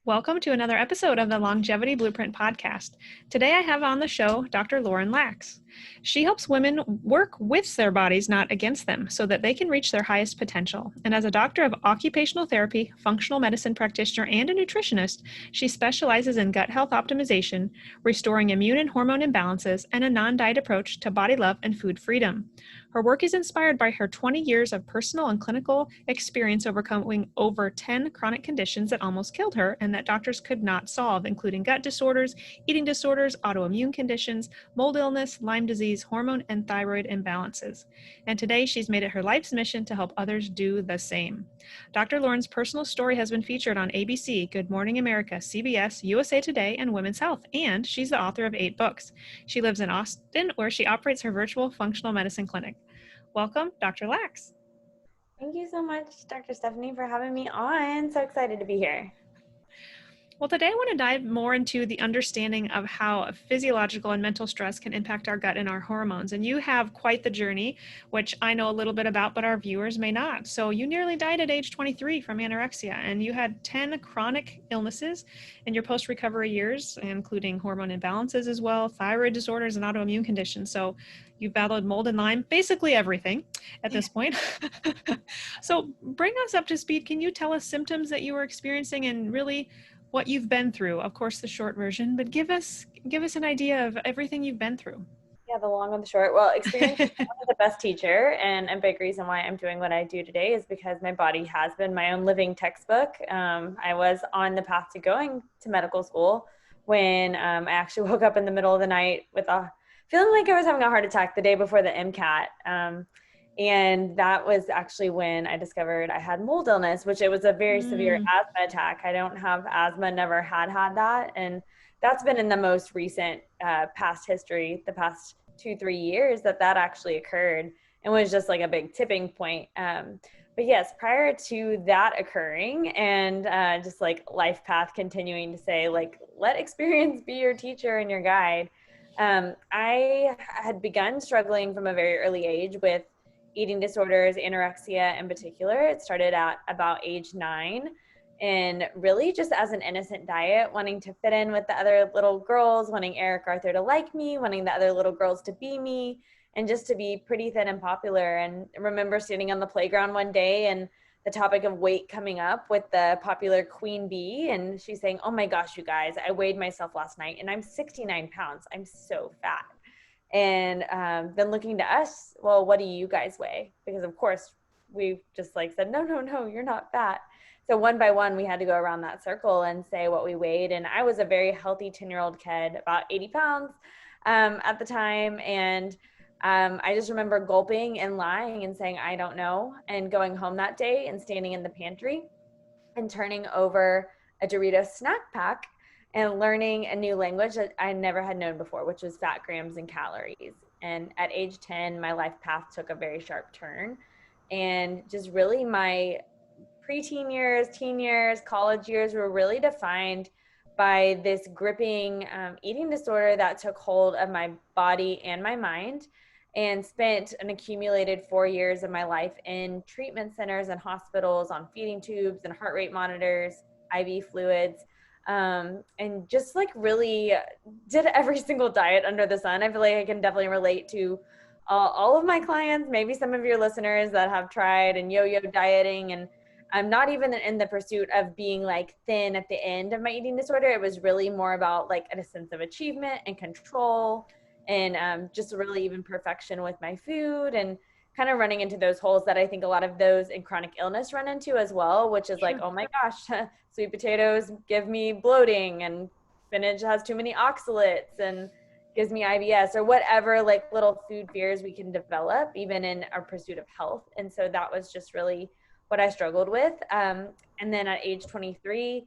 Welcome to another episode of the Longevity Blueprint podcast. Today I have on the show Dr. Lauryn Lax. She helps women work with their bodies, not against them, so that they can reach their highest potential. And as a doctor of occupational therapy, functional medicine practitioner, and a nutritionist, she specializes in gut health optimization, restoring immune and hormone imbalances, and a non-diet approach to body love and food freedom. Her work is inspired by her 20 years of personal and clinical experience overcoming over 10 chronic conditions that almost killed her and that doctors could not solve, including gut disorders, eating disorders, autoimmune conditions, mold illness, Lyme disease, hormone and thyroid imbalances. And today she's made it her life's mission to help others do the same. Dr. Lauryn's personal story has been featured on ABC, Good Morning America, CBS, USA Today, and Women's Health, and she's the author of 8 books. She lives in Austin, where she operates her virtual functional medicine clinic. Welcome, Dr. Lax. Thank you so much, Dr. Stephanie, for having me on. So excited to be here. Well, today I want to dive more into the understanding of how physiological and mental stress can impact our gut and our hormones. And you have quite the journey, which I know a little bit about, but our viewers may not. So you nearly died at age 23 from anorexia, and you had 10 chronic illnesses in your post-recovery years, including hormone imbalances as well, thyroid disorders, and autoimmune conditions. So you've battled mold and Lyme, basically everything at this point. So bring us up to speed. Can you tell us symptoms that you were experiencing and really what you've been through? Of course, the short version, but give us an idea of everything you've been through. Yeah, the long and the short. Well, experience is one of the best teacher, and a big reason why I'm doing what I do today is because my body has been my own living textbook. I was on the path to going to medical school when I actually woke up in the middle of the night with a feeling like I was having a heart attack the day before the MCAT. And that was actually when I discovered I had mold illness, which it was a very severe asthma attack. I don't have asthma, never had that. And that's been in the most recent past history, the past 2-3 years that actually occurred, and was just like a big tipping point. But yes, prior to that occurring and just like life path continuing to say, like, let experience be your teacher and your guide. I had begun struggling from a very early age with eating disorders, anorexia in particular. It started at about age 9, and really just as an innocent diet, wanting to fit in with the other little girls, wanting Eric Arthur to like me, wanting the other little girls to be me, and just to be pretty thin and popular. And I remember standing on the playground one day and the topic of weight coming up with the popular Queen Bee, and she's saying, "Oh my gosh, you guys, I weighed myself last night and I'm 69 pounds. I'm so fat." And then looking to us, well, what do you guys weigh? Because of course we just like said, no, you're not fat. So one by one, we had to go around that circle and say what we weighed. And I was a very healthy 10-year-old kid, about 80 pounds at the time. And I just remember gulping and lying and saying, I don't know. And going home that day and standing in the pantry and turning over a Doritos snack pack and learning a new language that I never had known before, which was fat grams and calories. And at age 10, my life path took a very sharp turn. And just really my preteen years, teen years, college years were really defined by this gripping eating disorder that took hold of my body and my mind, and spent an accumulated 4 years of my life in treatment centers and hospitals on feeding tubes and heart rate monitors, IV fluids. And just like really did every single diet under the sun. I feel like I can definitely relate to all of my clients, maybe some of your listeners that have tried and yo-yo dieting. And I'm not even in the pursuit of being like thin at the end of my eating disorder. It was really more about like a sense of achievement and control, and just really even perfection with my food, and kind of running into those holes that I think a lot of those in chronic illness run into as well, which is like, oh my gosh, sweet potatoes give me bloating, and spinach has too many oxalates and gives me IBS, or whatever like little food fears we can develop even in our pursuit of health. And so that was just really what I struggled with. And then at age 23,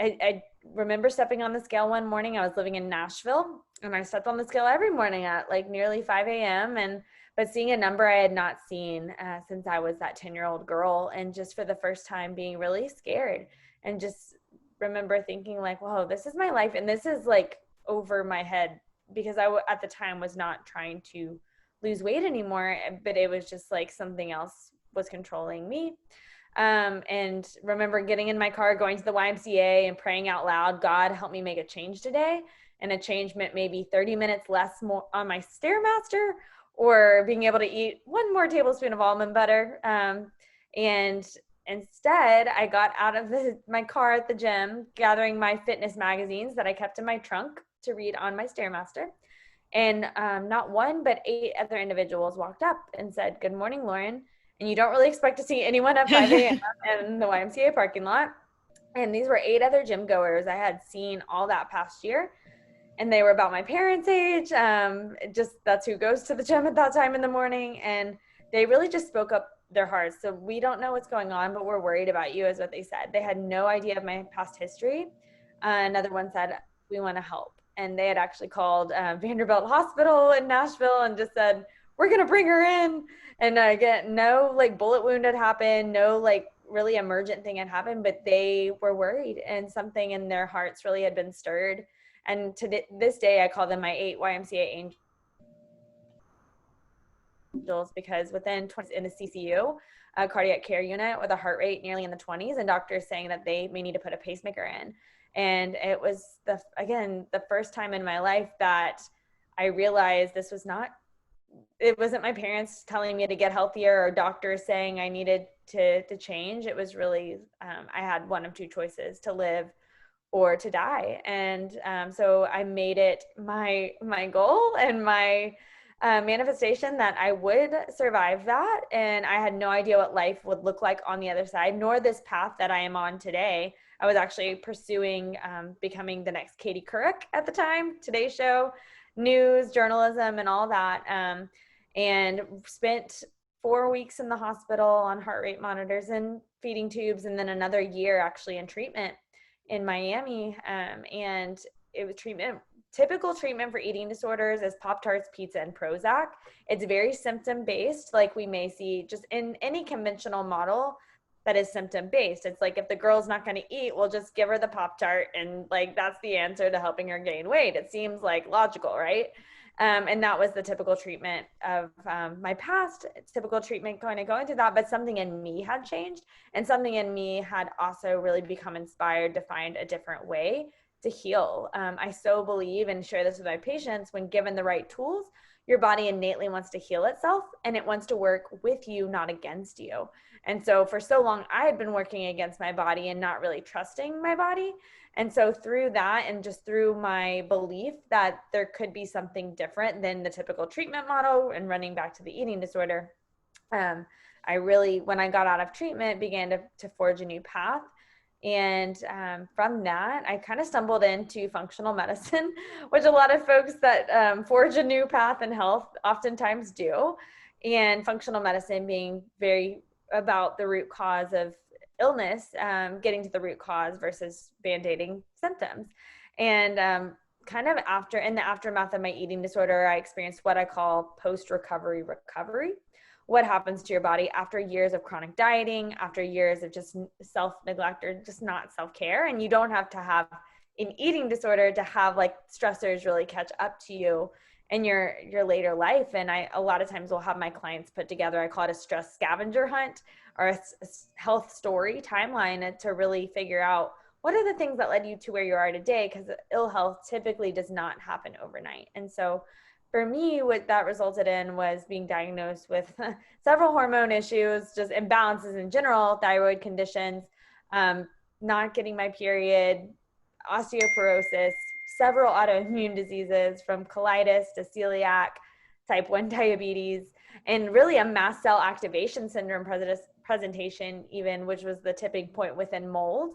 I remember stepping on the scale one morning. I was living in Nashville, and I stepped on the scale every morning at like nearly 5 a.m. But seeing a number I had not seen since I was that 10-year-old girl, and just for the first time being really scared, and just remember thinking like, whoa, this is my life, and this is like over my head, because I at the time was not trying to lose weight anymore, but it was just like something else was controlling me. And remember getting in my car, going to the YMCA and praying out loud, God, help me make a change today. And a change meant maybe 30 minutes less more on my Stairmaster, or being able to eat one more tablespoon of almond butter. And instead, I got out of my car at the gym, gathering my fitness magazines that I kept in my trunk to read on my Stairmaster. And not one, but 8 other individuals walked up and said, "Good morning, Lauryn." And you don't really expect to see anyone at 5 a.m. in the YMCA parking lot. And these were 8 other gym goers I had seen all that past year. And they were about my parents' age. Just that's who goes to the gym at that time in the morning. And they really just spoke up their hearts. So we don't know what's going on, but we're worried about you, is what they said. They had no idea of my past history. Another one said, "We want to help." And they had actually called Vanderbilt Hospital in Nashville and just said, "We're going to bring her in." And again, no like bullet wound had happened, no like really emergent thing had happened, but they were worried, and something in their hearts really had been stirred. And to this day, I call them my 8 YMCA angels, because within 20 in a CCU, a cardiac care unit, with a heart rate nearly in the 20s, and doctors saying that they may need to put a pacemaker in. And it was the first time in my life that I realized this was not, it wasn't my parents telling me to get healthier or doctors saying I needed to change. It was really, I had one of two choices: to live or to die. And so I made it my goal and my manifestation that I would survive that. And I had no idea what life would look like on the other side, nor this path that I am on today. I was actually pursuing becoming the next Katie Couric at the time, Today's Show, news, journalism, and all that. And spent 4 weeks in the hospital on heart rate monitors and feeding tubes, and then another year actually in treatment in Miami. And it was typical treatment for eating disorders is Pop-Tarts, pizza, and Prozac. It's very symptom-based, like we may see just in any conventional model that is symptom-based. It's like, if the girl's not going to eat, we'll just give her the Pop-Tart, and like that's the answer to helping her gain weight. It seems like logical, right? And that was the typical treatment of my past, typical treatment kind of going through that. But something in me had changed, and something in me had also really become inspired to find a different way to heal. I so believe, and share this with my patients, when given the right tools, your body innately wants to heal itself, and it wants to work with you, not against you. And so for so long, I had been working against my body and not really trusting my body. And so through that, and just through my belief that there could be something different than the typical treatment model, and running back to the eating disorder, I really, when I got out of treatment, began to forge a new path. And from that, I kind of stumbled into functional medicine, which a lot of folks that forge a new path in health oftentimes do. And functional medicine being very about the root cause of illness, getting to the root cause versus band-aiding symptoms. And kind of in the aftermath of my eating disorder, I experienced what I call post-recovery recovery. What happens to your body after years of chronic dieting, after years of just self-neglect or just not self-care. And you don't have to have an eating disorder to have like stressors really catch up to you in your later life. And I a lot of times will have my clients put together, I call it a stress scavenger hunt, or a health story timeline, to really figure out what are the things that led you to where you are today, because ill health typically does not happen overnight. And so for me, what that resulted in was being diagnosed with several hormone issues, just imbalances in general, thyroid conditions, not getting my period, osteoporosis, several autoimmune diseases from colitis to celiac, type 1 diabetes, and really a mast cell activation syndrome presentation even, which was the tipping point within mold,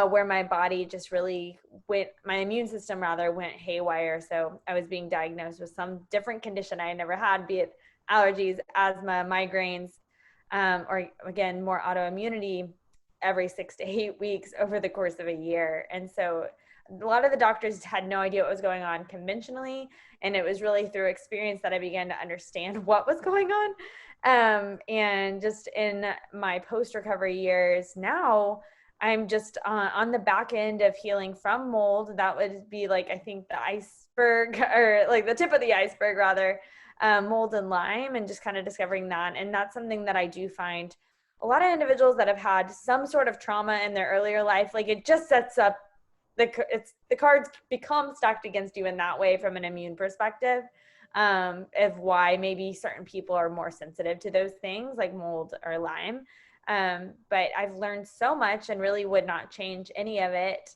where my body just really my immune system rather went haywire. So I was being diagnosed with some different condition I had never had, be it allergies, asthma, migraines, or again, more autoimmunity every 6 to 8 weeks over the course of a year. And so a lot of the doctors had no idea what was going on conventionally. And it was really through experience that I began to understand what was going on. And just in my post-recovery years now, I'm just on the back end of healing from mold. That would be like, I think the iceberg, or like the tip of the iceberg rather, mold and Lyme, and just kind of discovering that. And that's something that I do find a lot of individuals that have had some sort of trauma in their earlier life, like it just sets up the cards become stacked against you in that way from an immune perspective, of why maybe certain people are more sensitive to those things like mold or Lyme. But I've learned so much and really would not change any of it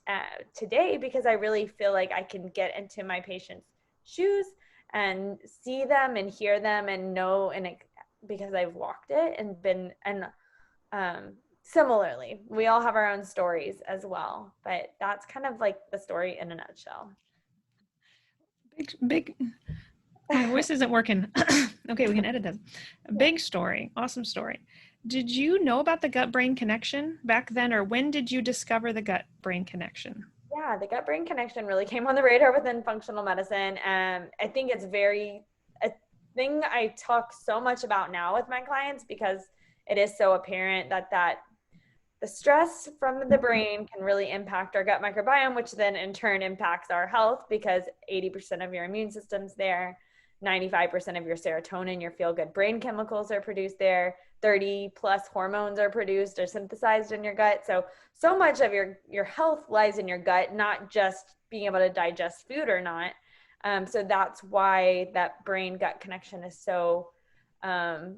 today, because I really feel like I can get into my patients' shoes and see them and hear them and know, and because I've walked it and been, and similarly, we all have our own stories as well, but that's kind of like the story in a nutshell. Big. My voice isn't working. Okay, we can edit this. Big story. Awesome story. Did you know about the gut-brain connection back then, or when did you discover the gut-brain connection? Yeah, the gut-brain connection really came on the radar within functional medicine. I think it's a thing I talk so much about now with my clients, because it is so apparent that the stress from the brain can really impact our gut microbiome, which then in turn impacts our health, because 80% of your immune system's there, 95% of your serotonin, your feel-good brain chemicals are produced there, 30 plus hormones are produced or synthesized in your gut. So much of your health lies in your gut, not just being able to digest food or not. So that's why that brain gut connection is so, I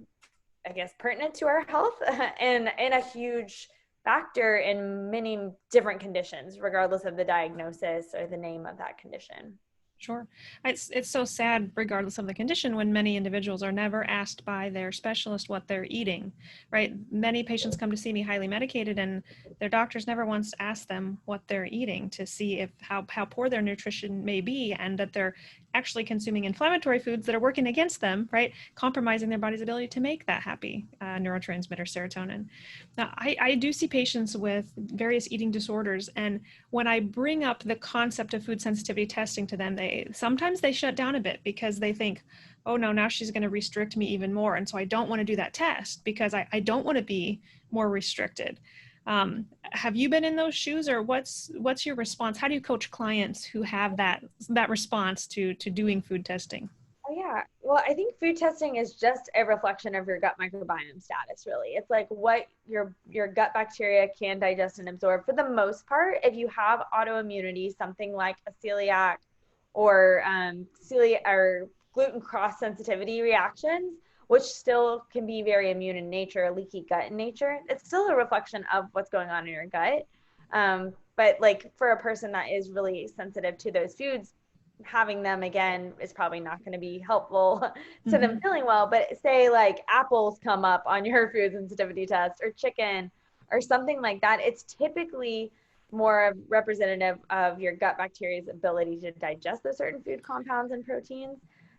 guess, pertinent to our health and a huge factor in many different conditions, regardless of the diagnosis or the name of that condition. Sure. It's so sad, regardless of the condition, when many individuals are never asked by their specialist what they're eating, right? Many patients come to see me highly medicated, and their doctors never once ask them what they're eating to see if how poor their nutrition may be, and that they're actually consuming inflammatory foods that are working against them, right? Compromising their body's ability to make that happy neurotransmitter serotonin. Now, I do see patients with various eating disorders, and when I bring up the concept of food sensitivity testing to them, sometimes they shut down a bit, because they think, oh no, now she's going to restrict me even more. And so I don't want to do that test, because I don't want to be more restricted. Have you been in those shoes, or what's your response? How do you coach clients who have that response to doing food testing? Oh yeah. Well, I think food testing is just a reflection of your gut microbiome status, really. It's like what your gut bacteria can digest and absorb. For the most part, if you have autoimmunity, something like a celiac or celiac or gluten cross sensitivity reactions, which still can be very immune in nature, leaky gut in nature, it's still a reflection of what's going on in your gut. But like for a person that is really sensitive to those foods, having them again is probably not going to be helpful to them feeling well. But say like apples come up on your food sensitivity test, or chicken or something like that, it's typically more representative of your gut bacteria's ability to digest the certain food compounds and proteins.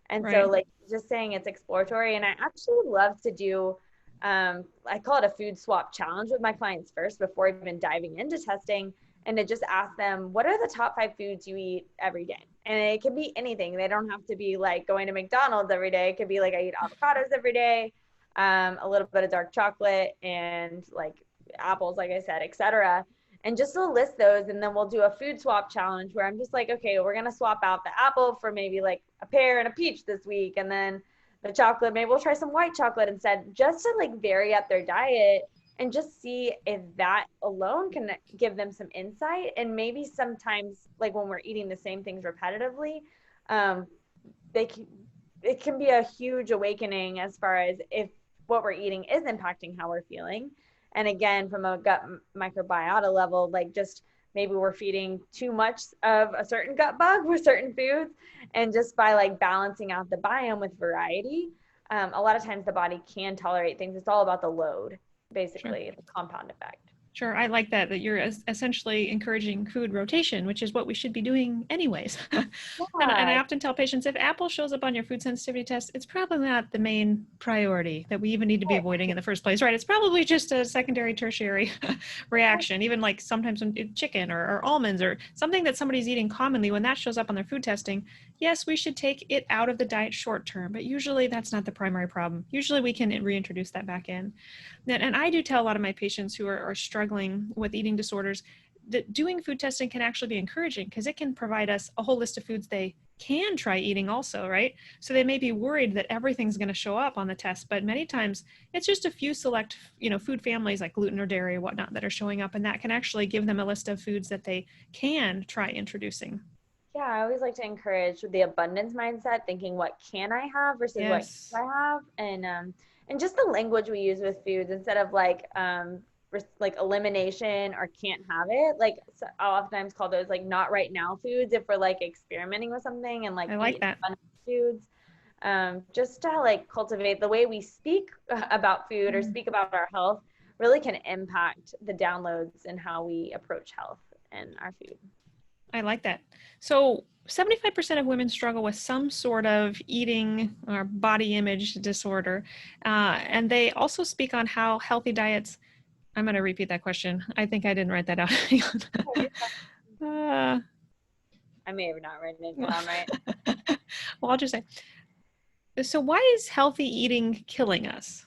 And Right. so like just saying it's exploratory. And I actually love to do, I call it a food swap challenge with my clients first before even diving into testing, and to just ask them, what are the top 5 foods you eat every day? And it can be anything. They don't have to be like going to McDonald's every day. It could be like I eat avocados every day, a little bit of dark chocolate, and like apples, like I said, etc. And just to list those, and then we'll do a food swap challenge where I'm just like, okay, we're gonna swap out the apple for maybe like a pear and a peach this week, and then the chocolate, maybe we'll try some white chocolate instead, just to like vary up their diet and just see if that alone can give them some insight. And maybe sometimes like when we're eating the same things repetitively, it can be a huge awakening as far as if what we're eating is impacting how we're feeling. And again, from a gut microbiota level, like just maybe we're feeding too much of a certain gut bug with certain foods, and just by like balancing out the biome with variety, a lot of times the body can tolerate things. It's all about the load, basically. Sure. The compound effect. Sure, I like that you're essentially encouraging food rotation, which is what we should be doing anyways. Yeah. And I often tell patients, if apple shows up on your food sensitivity test, it's probably not the main priority that we even need to be avoiding in the first place, right? It's probably just a secondary, tertiary reaction. Even like sometimes when chicken or almonds or something that somebody's eating commonly, when that shows up on their food testing, yes, we should take it out of the diet short term, but usually that's not the primary problem. Usually we can reintroduce that back in. And I do tell a lot of my patients who are struggling with eating disorders that doing food testing can actually be encouraging, because it can provide us a whole list of foods they can try eating also, right? So they may be worried that everything's going to show up on the test, but many times it's just a few select, food families like gluten or dairy or whatnot that are showing up, and that can actually give them a list of foods that they can try introducing. Yeah, I always like to encourage the abundance mindset, thinking what can I have versus what Yes. can I have, and just the language we use with foods instead of like elimination or can't have it. Like so I'll oftentimes call those like not right now foods if we're like experimenting with something and like I like eating that. abundant foods. Just to like cultivate the way we speak about food or Mm, speak about our health really can impact the downloads and how we approach health and our food. I like that. So 75% of women struggle with some sort of eating or body image disorder. And they also speak on how healthy diets. I'm going to repeat that question. I think I didn't write that out. uh, I may have not written it well, down right. I'll just say, so why is healthy eating killing us?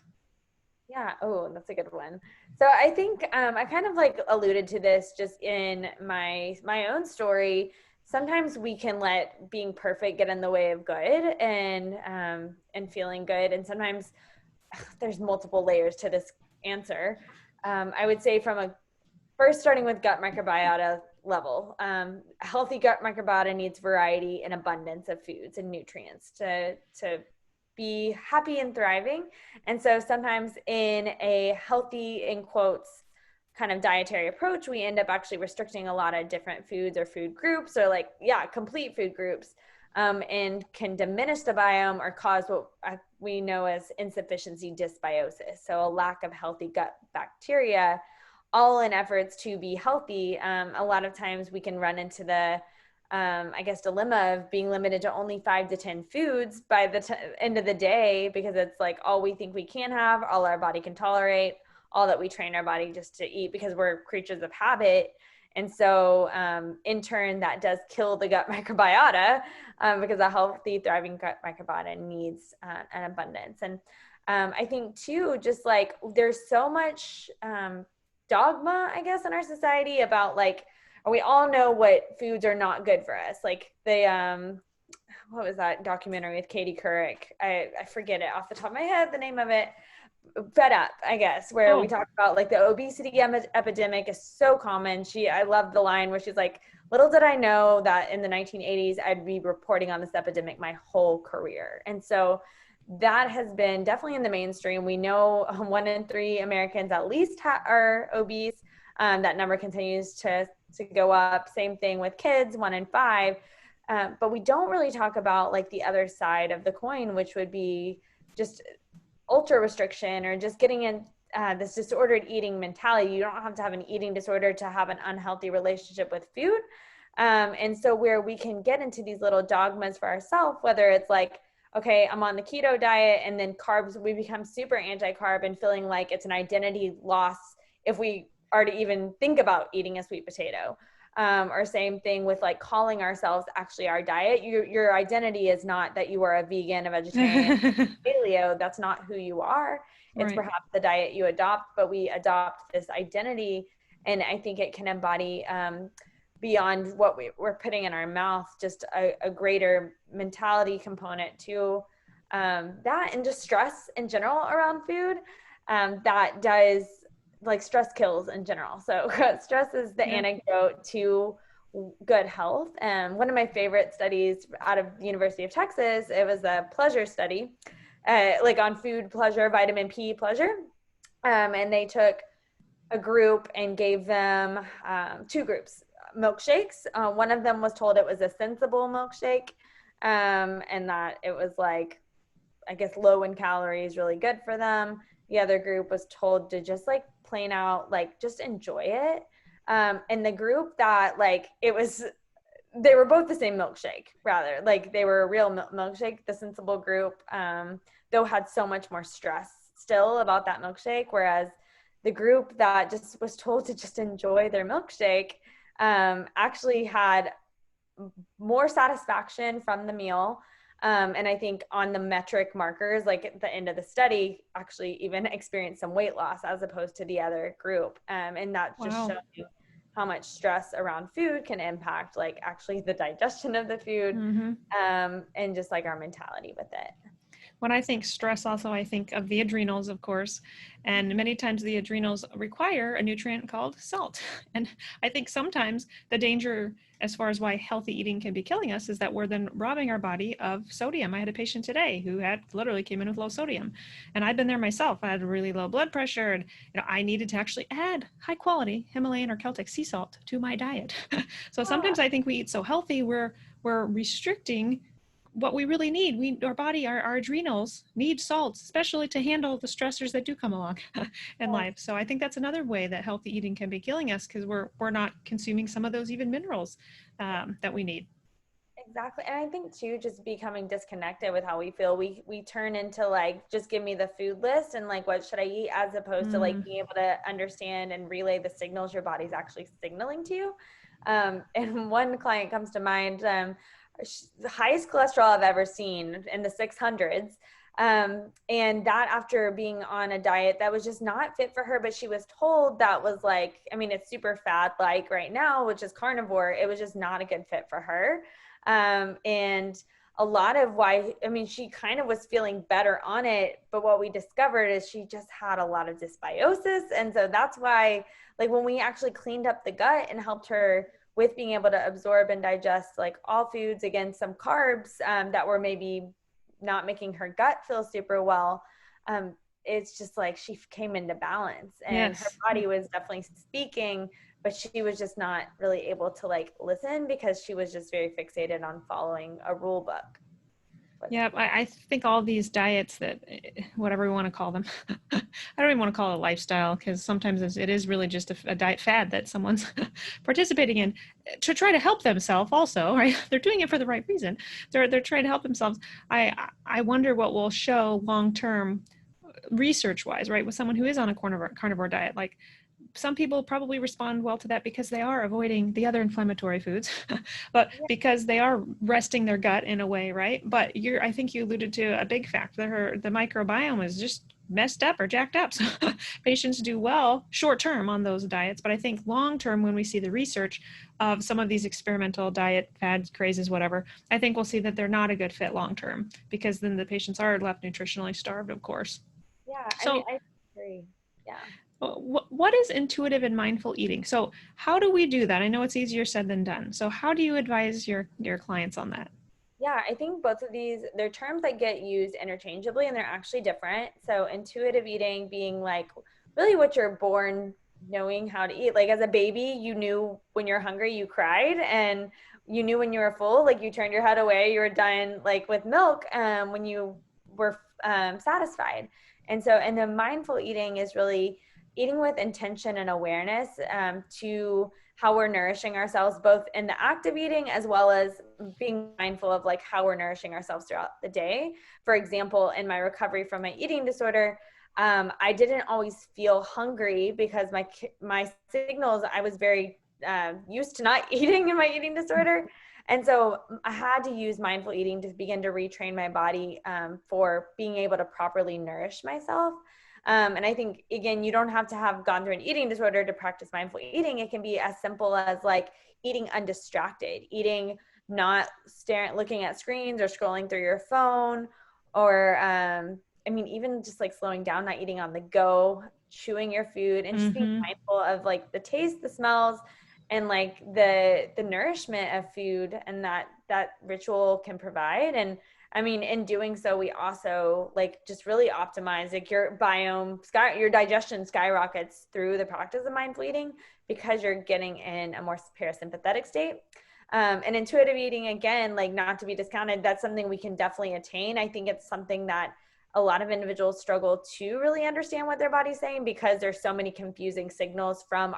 Yeah. Oh, that's a good one. So I think I kind of like alluded to this just in my own story. Sometimes we can let being perfect get in the way of good and feeling good, and sometimes there's multiple layers to this answer. I would say from a first starting with gut microbiota level, healthy gut microbiota needs variety and abundance of foods and nutrients to be happy and thriving. And so sometimes in a healthy, in quotes, kind of dietary approach, we end up actually restricting a lot of different foods or food groups or like, yeah, complete food groups, and can diminish the biome or cause what we know as insufficiency dysbiosis. So a lack of healthy gut bacteria, all in efforts to be healthy. A lot of times we can run into the I guess, dilemma of being limited to only 5 to 10 foods by the end of the day, because it's like all we think we can have, all our body can tolerate, all that we train our body just to eat because we're creatures of habit. And so, in turn, that does kill the gut microbiota, because a healthy, thriving gut microbiota needs an abundance. And I think, too, just like there's so much dogma, I guess, in our society about like, we all know what foods are not good for us. Like what was that documentary with Katie Couric? I forget it off the top of my head, the name of it. Fed Up, I guess, where we Oh, talk about like the obesity epidemic is so common. I love the line where she's like, little did I know that in the 1980s, I'd be reporting on this epidemic my whole career. And so that has been definitely in the mainstream. We know 1 in 3 Americans at least are obese. That number continues to go up. Same thing with kids, 1 in 5. But we don't really talk about like the other side of the coin, which would be just ultra restriction or just getting in this disordered eating mentality. You don't have to have an eating disorder to have an unhealthy relationship with food. And so where we can get into these little dogmas for ourselves, whether it's like, okay, I'm on the keto diet and then carbs, we become super anti-carb and feeling like it's an identity loss if we are to even think about eating a sweet potato. Or same thing with like calling ourselves actually our diet. Your identity is not that you are a vegan, a vegetarian, paleo. That's not who you are. It's right. perhaps the diet you adopt, but we adopt this identity. And I think it can embody beyond what we're putting in our mouth, just a greater mentality component to that, and just stress in general around food. That does, like, stress kills in general. So stress is the Yeah. antidote to good health. And one of my favorite studies out of the University of Texas, it was a pleasure study, like on food pleasure, vitamin P pleasure. And they took a group and gave them 2 groups milkshakes. One of them was told it was a sensible milkshake, and that it was like, I guess, low in calories, really good for them. The other group was told to just like plain out, like just enjoy it. And the group that like it was, they were both the same milkshake, rather like they were a real milkshake. The sensible group, though, had so much more stress still about that milkshake, whereas the group that just was told to just enjoy their milkshake actually had more satisfaction from the meal. And I think on the metric markers, like at the end of the study, actually even experienced some weight loss as opposed to the other group. And that just Wow. showed you how much stress around food can impact like actually the digestion of the food, and just like our mentality with it. When I think stress, also, I think of the adrenals, of course. And many times the adrenals require a nutrient called salt. And I think sometimes the danger, as far as why healthy eating can be killing us, is that we're then robbing our body of sodium. I had a patient today who had literally came in with low sodium. And I've been there myself. I had really low blood pressure. And I needed to actually add high quality Himalayan or Celtic sea salt to my diet. So sometimes I think we eat so healthy, we're restricting what we really need. Our body, our adrenals need salts, especially to handle the stressors that do come along in life. So I think that's another way that healthy eating can be killing us, because we're not consuming some of those even minerals that we need. Exactly. And I think too, just becoming disconnected with how we feel, we turn into like, just give me the food list and like, what should I eat, as opposed to like being able to understand and relay the signals your body's actually signaling to you. And one client comes to mind, the highest cholesterol I've ever seen, in the 600s. And that after being on a diet that was just not fit for her, but she was told that was like, I mean, it's super fat like right now, which is carnivore. It was just not a good fit for her. And a lot of why, I mean, she kind of was feeling better on it, but what we discovered is she just had a lot of dysbiosis. And so that's why, like, when we actually cleaned up the gut and helped her with being able to absorb and digest like all foods, again, some carbs that were maybe not making her gut feel super well, it's just like she came into balance, and her body was definitely speaking, but she was just not really able to like listen because she was just very fixated on following a rule book. Yeah, I think all these diets that, whatever we want to call them, I don't even want to call it a lifestyle, because sometimes it is really just a diet fad that someone's participating in to try to help themselves also, right? They're doing it for the right reason. They're trying to help themselves. I wonder what will show long-term research-wise, right? With someone who is on a carnivore diet, like, some people probably respond well to that because they are avoiding the other inflammatory foods, but because they are resting their gut in a way, right? But I think you alluded to a big factor. The microbiome is just messed up or jacked up. So patients do well short term on those diets, but I think long term, when we see the research of some of these experimental diet fads, crazes, whatever, I think we'll see that they're not a good fit long term, because then the patients are left nutritionally starved, of course. Yeah, I So, mean, I agree. Yeah. what is intuitive and mindful eating? So how do we do that? I know it's easier said than done. So how do you advise your clients on that? Yeah, I think both of these, they're terms that get used interchangeably, and they're actually different. So intuitive eating being like really what you're born knowing how to eat. Like as a baby, you knew when you're hungry, you cried, and you knew when you were full, like you turned your head away, you were done like with milk when you were satisfied. And the mindful eating is really eating with intention and awareness to how we're nourishing ourselves, both in the act of eating as well as being mindful of like how we're nourishing ourselves throughout the day. For example, in my recovery from my eating disorder, I didn't always feel hungry because my signals, I was very used to not eating in my eating disorder. And so I had to use mindful eating to begin to retrain my body for being able to properly nourish myself. And I think, again, you don't have to have gone through an eating disorder to practice mindful eating. It can be as simple as like eating undistracted, eating not looking at screens or scrolling through your phone, or I mean, even just like slowing down, not eating on the go, chewing your food, and just being mindful of like the taste, the smells, and like the nourishment of food, and that ritual can provide. And I mean, in doing so, we also like just really optimize like your your digestion skyrockets through the practice of mindful eating, because you're getting in a more parasympathetic state. And intuitive eating, again, like not to be discounted, that's something we can definitely attain. I think it's something that a lot of individuals struggle to really understand what their body's saying, because there's so many confusing signals from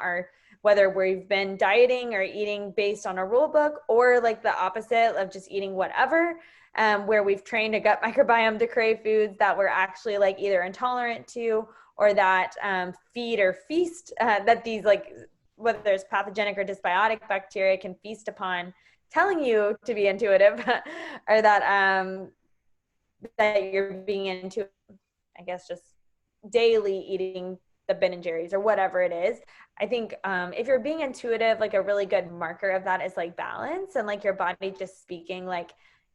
whether we've been dieting or eating based on a rule book, or like the opposite of just eating whatever, where we've trained a gut microbiome to crave foods that we're actually like either intolerant to, or that feed or feast, that these like, whether there's pathogenic or dysbiotic bacteria, can feast upon telling you to be intuitive, or that you're being into, I guess, just daily eating the Ben and Jerry's or whatever it is. I think if you're being intuitive, like a really good marker of that is like balance and like your body just speaking like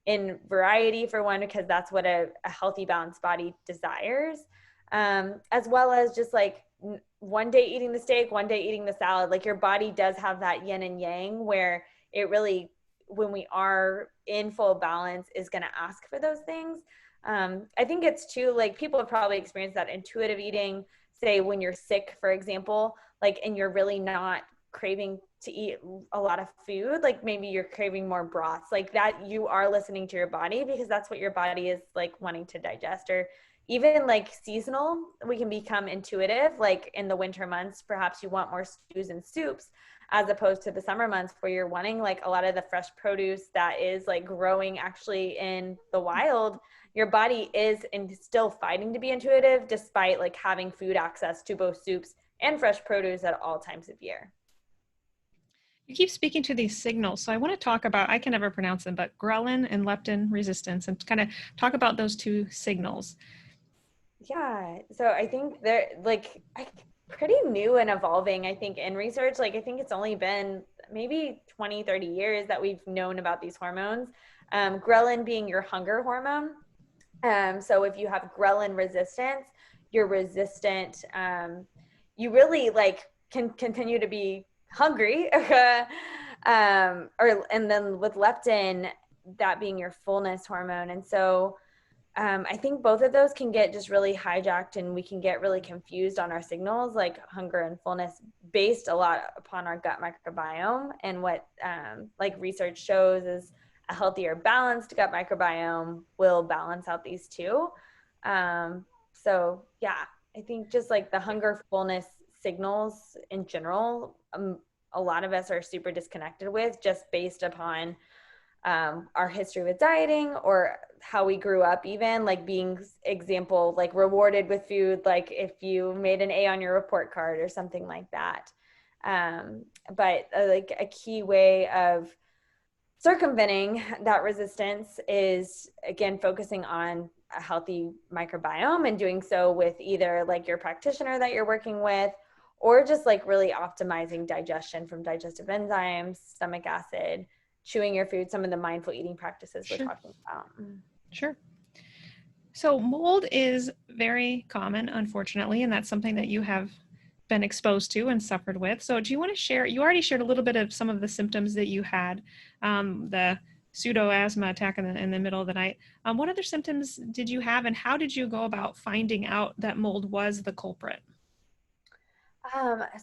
in variety for one, because that's what a healthy balanced body desires, as well as just like one day eating the steak, one day eating the salad. Like your body does have that yin and yang where it really, when we are in full balance, is going to ask for those things. I think it's too, like people have probably experienced that intuitive eating, say when you're sick, for example, like, and you're really not craving to eat a lot of food, like maybe you're craving more broths, like that, you are listening to your body because that's what your body is like wanting to digest. Or even like seasonal, we can become intuitive, like in the winter months perhaps you want more stews and soups, as opposed to the summer months where you're wanting like a lot of the fresh produce that is like growing actually in the wild. Your body is still fighting to be intuitive despite like having food access to both soups and fresh produce at all times of year. You keep speaking to these signals, so I want to talk about, I can never pronounce them, but ghrelin and leptin resistance, and kind of talk about those two signals. Yeah, so I think they're like pretty new and evolving, I think, in research. Like I think it's only been maybe 20, 30 years that we've known about these hormones. Ghrelin being your hunger hormone. So if you have ghrelin resistance, you're resistant. You really like can continue to be hungry. And then with leptin, that being your fullness hormone. And so I think both of those can get just really hijacked and we can get really confused on our signals, like hunger and fullness, based a lot upon our gut microbiome. And what like research shows is a healthier, balanced gut microbiome will balance out these two. So yeah, I think just like the hunger fullness signals in general, a lot of us are super disconnected with, just based upon our history with dieting or how we grew up, even like being example, like rewarded with food, like if you made an A on your report card or something like that. But like a key way of circumventing that resistance is, again, focusing on a healthy microbiome and doing so with either like your practitioner that you're working with, or just like really optimizing digestion from digestive enzymes, stomach acid, chewing your food, some of the mindful eating practices we're talking about. Sure. So mold is very common, unfortunately, and that's something that you have been exposed to and suffered with. So do you want to share, you already shared a little bit of some of the symptoms that you had, the pseudo asthma attack in the middle of the night. What other symptoms did you have, and how did you go about finding out that mold was the culprit?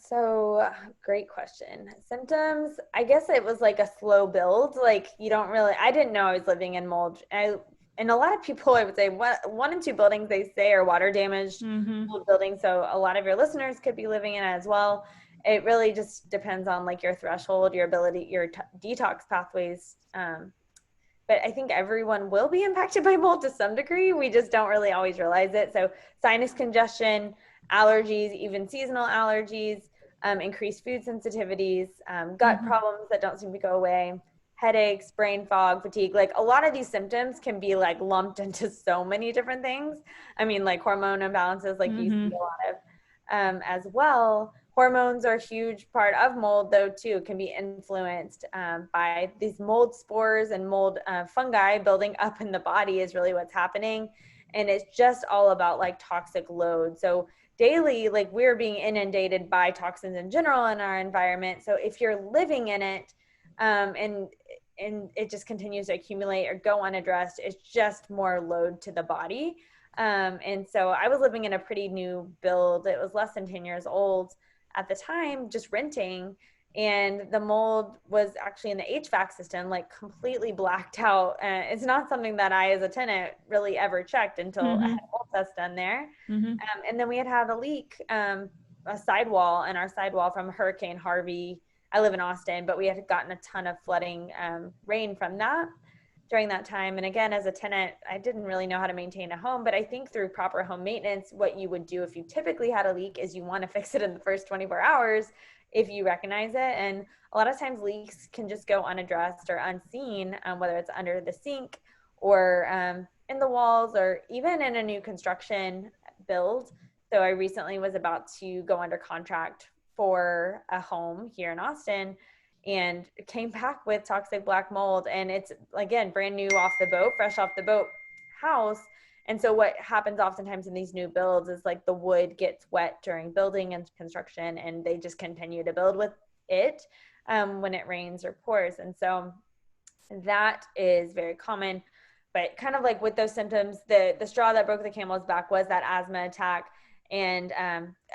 So great question. Symptoms, I guess it was like a slow build. Like you don't really, I didn't know I was living in mold. And a lot of people, I would say one and two buildings they say are water damaged mold buildings. So a lot of your listeners could be living in it as well. It really just depends on like your threshold, your ability, your detox pathways. But I think everyone will be impacted by mold to some degree. We just don't really always realize it. So sinus congestion, allergies, even seasonal allergies, increased food sensitivities, gut problems that don't seem to go away, headaches, brain fog, fatigue. Like a lot of these symptoms can be like lumped into so many different things. I mean, like hormone imbalances, like you see a lot of as well. Hormones are a huge part of mold, though, too, can be influenced by these mold spores and mold fungi building up in the body is really what's happening. And it's just all about like toxic load. So daily, like we're being inundated by toxins in general in our environment. So if you're living in it and it just continues to accumulate or go unaddressed, it's just more load to the body. And so I was living in a pretty new build. It was less than 10 years old at the time, just renting. And the mold was actually in the HVAC system, like completely blacked out. It's not something that I, as a tenant, really ever checked until I had a mold test done there. And then we had a leak, a sidewall, and our sidewall from Hurricane Harvey. I live in Austin, but we had gotten a ton of flooding rain from that during that time. And again, as a tenant, I didn't really know how to maintain a home, but I think through proper home maintenance, what you would do if you typically had a leak is you want to fix it in the first 24 hours if you recognize it. And a lot of times leaks can just go unaddressed or unseen, whether it's under the sink or in the walls or even in a new construction build. So I recently was about to go under contract for a home here in Austin and came back with toxic black mold. And it's, again, brand new off the boat, fresh off the boat house. And so what happens oftentimes in these new builds is like the wood gets wet during building and construction, and they just continue to build with it when it rains or pours. And so that is very common. But kind of like with those symptoms, the straw that broke the camel's back was that asthma attack. And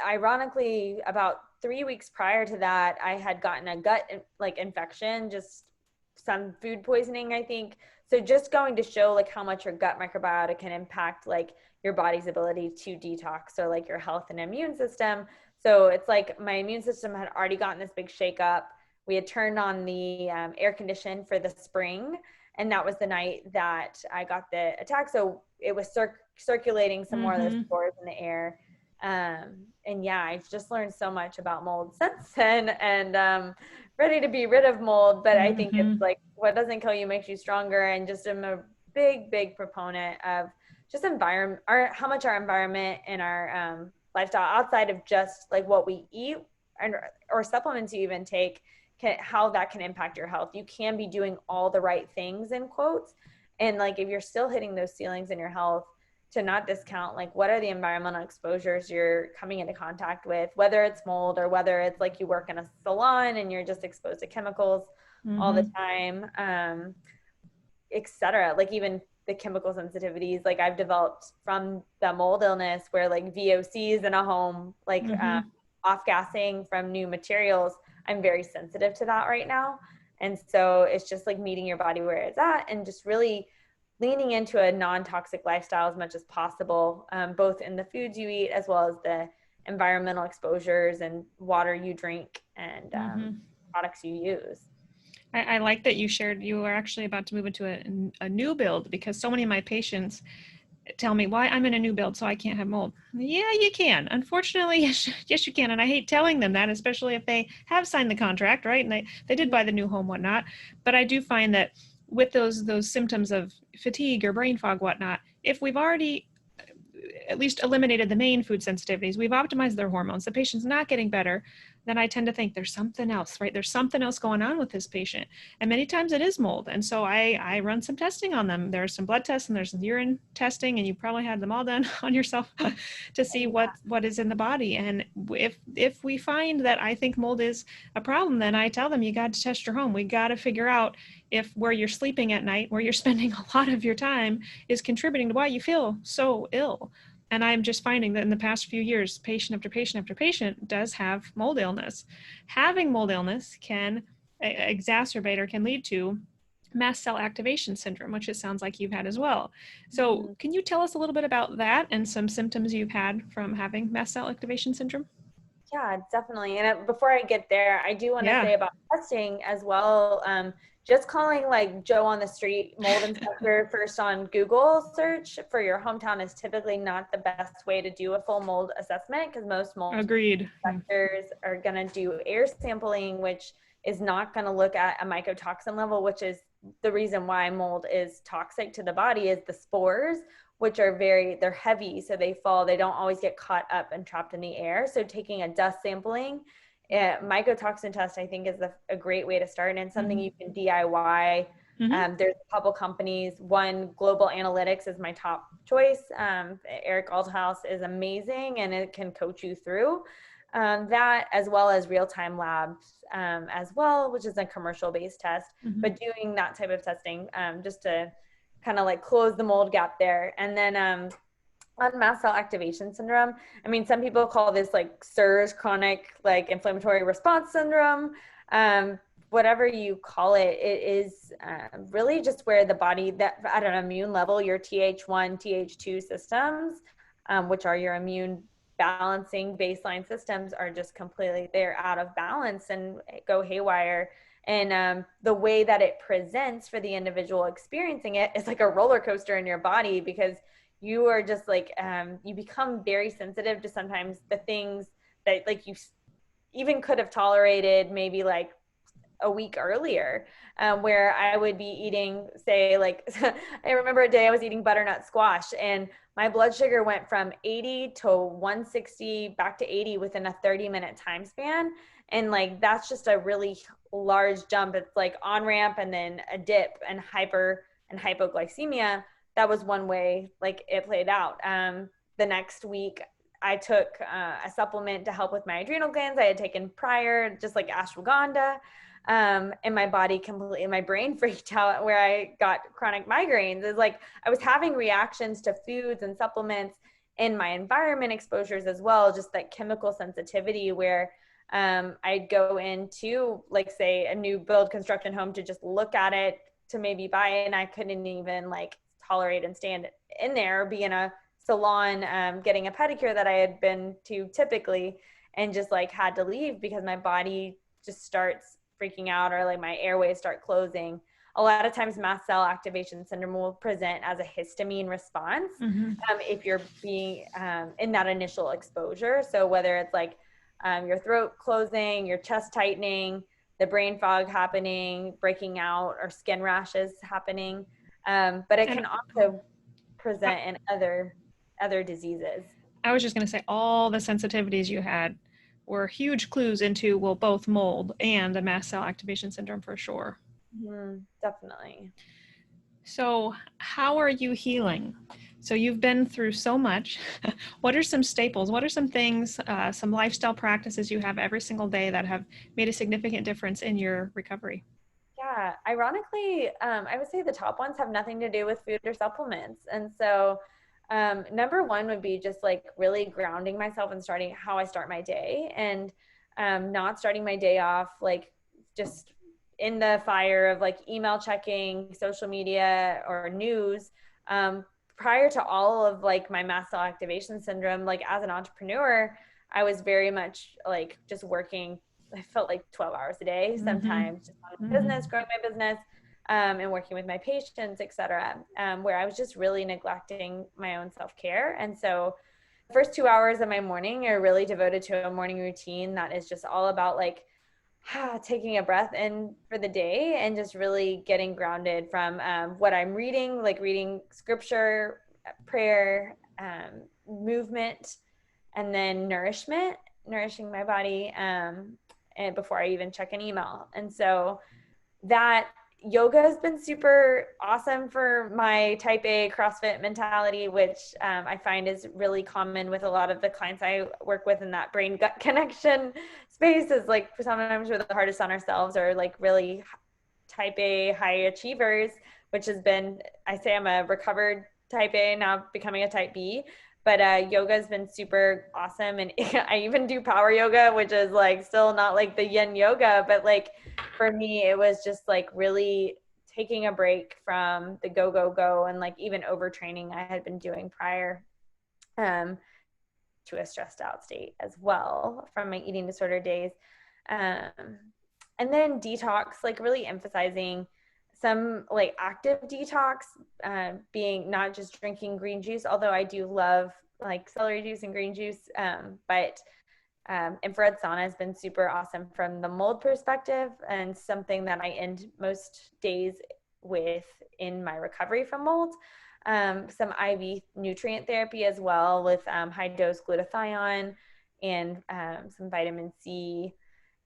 ironically, about 3 weeks prior to that, I had gotten a gut infection, just some food poisoning, I think. So just going to show like how much your gut microbiota can impact like your body's ability to detox, or like your health and immune system. So it's like my immune system had already gotten this big shakeup. We had turned on the air condition for the spring, and that was the night that I got the attack. So it was circulating some more of those spores in the air. And yeah, I've just learned so much about mold since then, and ready to be rid of mold. But I think it's like what doesn't kill you makes you stronger. And just I'm a big proponent of just how much our environment and our lifestyle, outside of just like what we eat or supplements you even take, how that can impact your health. You can be doing all the right things, in quotes, and like if you're still hitting those ceilings in your health, to not discount like what are the environmental exposures you're coming into contact with, whether it's mold or whether it's like you work in a salon and you're just exposed to chemicals all the time, etc. Like even the chemical sensitivities like I've developed from the mold illness, where like VOCs in a home, like off-gassing from new materials, I'm very sensitive to that right now. And so it's just like meeting your body where it's at and just really leaning into a non-toxic lifestyle as much as possible, both in the foods you eat as well as the environmental exposures and water you drink and products you use. I like that you shared you are actually about to move into a new build, because so many of my patients tell me, why I'm in a new build so I can't have mold. Yeah, you can. Unfortunately, yes, you can. And I hate telling them that, especially if they have signed the contract, right? And they did buy the new home, whatnot. But I do find that with those symptoms of fatigue or brain fog, whatnot, if we've already at least eliminated the main food sensitivities, we've optimized their hormones, the patient's not getting better, then I tend to think there's something else, right? There's something else going on with this patient. And many times it is mold. And so I run some testing on them. There's some blood tests and there's some urine testing, and you probably had them all done on yourself to see what is in the body. And if we find that I think mold is a problem, then I tell them, you got to test your home. We got to figure out if where you're sleeping at night, where you're spending a lot of your time, is contributing to why you feel so ill. And I'm just finding that in the past few years, patient after patient after patient does have mold illness. Having mold illness can exacerbate or can lead to Mast-Cell Activation Syndrome, which it sounds like you've had as well. So can you tell us a little bit about that and some symptoms you've had from having Mast-Cell Activation Syndrome? Yeah, definitely. And before I get there, I do want to say about testing as well. Just calling like Joe on the street mold inspector first on Google search for your hometown is typically not the best way to do a full mold assessment, because most mold inspectors are going to do air sampling, which is not going to look at a mycotoxin level, which is the reason why mold is toxic to the body, is the spores, which are they're heavy, so they fall, they don't always get caught up and trapped in the air. So taking a dust sampling, mycotoxin test, I think is a great way to start, and something you can DIY. There's a couple companies. One, Global Analytics, is my top choice. Eric Althouse is amazing, and it can coach you through that, as well as Real Time Labs as well, which is a commercial-based test. But doing that type of testing just to kind of like close the mold gap there. And then on Mast-Cell Activation Syndrome, I mean, some people call this like CIRS, chronic like inflammatory response syndrome. Whatever you call it, it is really just where the body, that at an immune level, your Th1, Th2 systems, which are your immune balancing baseline systems, are just completely, they're out of balance and go haywire. And the way that it presents for the individual experiencing it is like a roller coaster in your body, because you are just like, you become very sensitive to sometimes the things that like you even could have tolerated maybe like a week earlier, where I would be eating, say, like, I remember a day I was eating butternut squash and my blood sugar went from 80 to 160 back to 80 within a 30-minute time span. And like, that's just a really large jump. It's like on ramp and then a dip and hypoglycemia. That was one way like it played out. The next week, I took a supplement to help with my adrenal glands I had taken prior, just like ashwagandha. And my body completely, my brain freaked out where I got chronic migraines. It's like I was having reactions to foods and supplements in my environment exposures as well, just that chemical sensitivity where I'd go into, like, say, a new build construction home to just look at it to maybe buy it, and I couldn't even like tolerate and stand in there or be in a salon getting a pedicure that I had been to typically, and just like had to leave because my body just starts freaking out or like my airways start closing. A lot of times Mast-Cell Activation Syndrome will present as a histamine response if you're being in that initial exposure. So whether it's like your throat closing, your chest tightening, the brain fog happening, breaking out, or skin rashes happening. But it can also present in other diseases. I was just going to say all the sensitivities you had were huge clues into, well, both mold and the mast cell activation syndrome for sure. Definitely. So how are you healing? So you've been through so much. What are some staples? What are some things, some lifestyle practices you have every single day that have made a significant difference in your recovery? Yeah, ironically, I would say the top ones have nothing to do with food or supplements. And so number one would be just like really grounding myself and starting how I start my day, and not starting my day off like just in the fire of like email checking, social media, or news. Prior to all of like my mast cell activation syndrome, like as an entrepreneur, I was very much like just working. I felt like 12 hours a day sometimes, just on business, growing my business, and working with my patients, et cetera, where I was just really neglecting my own self-care. And so the first 2 hours of my morning are really devoted to a morning routine that is just all about like taking a breath in for the day and just really getting grounded from what I'm reading, like reading scripture, prayer, movement, and then nourishing my body, and before I even check an email. And so that yoga has been super awesome for my type A CrossFit mentality, which I find is really common with a lot of the clients I work with in that brain gut connection space. Is like sometimes we're the hardest on ourselves, or like really type A high achievers, which has been, I say I'm a recovered type A, now becoming a type B. But yoga has been super awesome. And I even do power yoga, which is like still not like the yin yoga, but like for me, it was just like really taking a break from the go, go, go, and like even overtraining I had been doing prior to a stressed out state as well from my eating disorder days. And then detox, like really emphasizing some like active detox, being not just drinking green juice, although I do love like celery juice and green juice. But infrared sauna has been super awesome from the mold perspective, and something that I end most days with in my recovery from mold. Some IV nutrient therapy as well with high dose glutathione and some vitamin C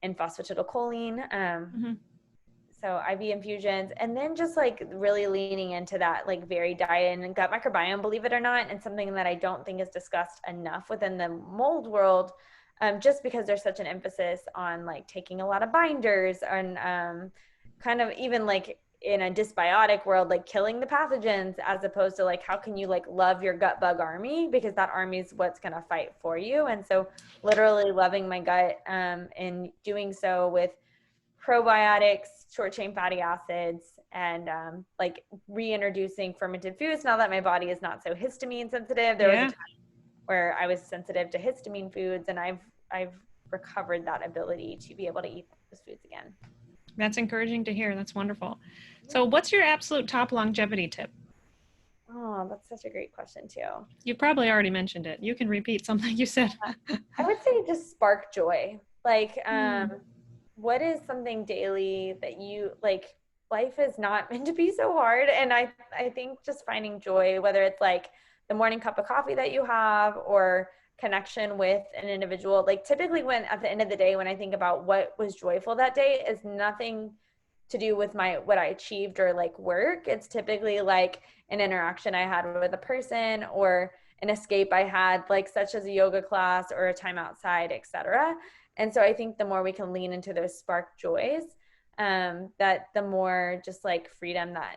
and phosphatidylcholine. So IV infusions, and then just like really leaning into that like varied diet and gut microbiome, believe it or not, and something that I don't think is discussed enough within the mold world, just because there's such an emphasis on like taking a lot of binders and kind of even like in a dysbiotic world, like killing the pathogens, as opposed to like how can you like love your gut bug army, because that army is what's going to fight for you. And so literally loving my gut, and doing so with probiotics, short chain fatty acids, and like reintroducing fermented foods now that my body is not so histamine sensitive. There was a time where I was sensitive to histamine foods, and I've recovered that ability to be able to eat those foods again. That's encouraging to hear. That's wonderful. So what's your absolute top longevity tip? Oh, that's such a great question too. You probably already mentioned it. You can repeat something you said. I would say just spark joy. Like what is something daily that you like? Life is not meant to be so hard. And I think just finding joy, whether it's like the morning cup of coffee that you have or connection with an individual, like typically when at the end of the day, when I think about what was joyful that day is nothing to do with my what I achieved or like work. It's typically like an interaction I had with a person or an escape I had, like such as a yoga class or a time outside, etc. And so I think the more we can lean into those spark joys, that the more just like freedom that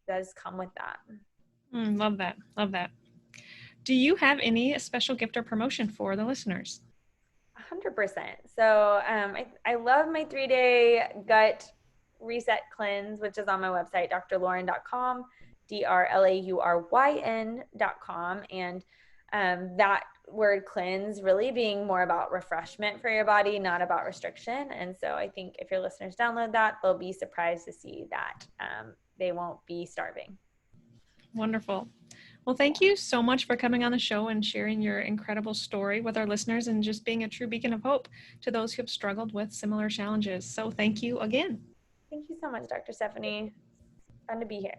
does come with that. Love that. Love that. Do you have any special gift or promotion for the listeners? 100%. So I love my 3-day gut reset cleanse, which is on my website, drlauryn.com, drlauryn.com. And that word cleanse really being more about refreshment for your body, not about restriction. And so I think if your listeners download that, they'll be surprised to see that they won't be starving. Wonderful. Well, thank you so much for coming on the show and sharing your incredible story with our listeners and just being a true beacon of hope to those who have struggled with similar challenges. So thank you again. Thank you so much, Dr. Stephanie. Fun to be here.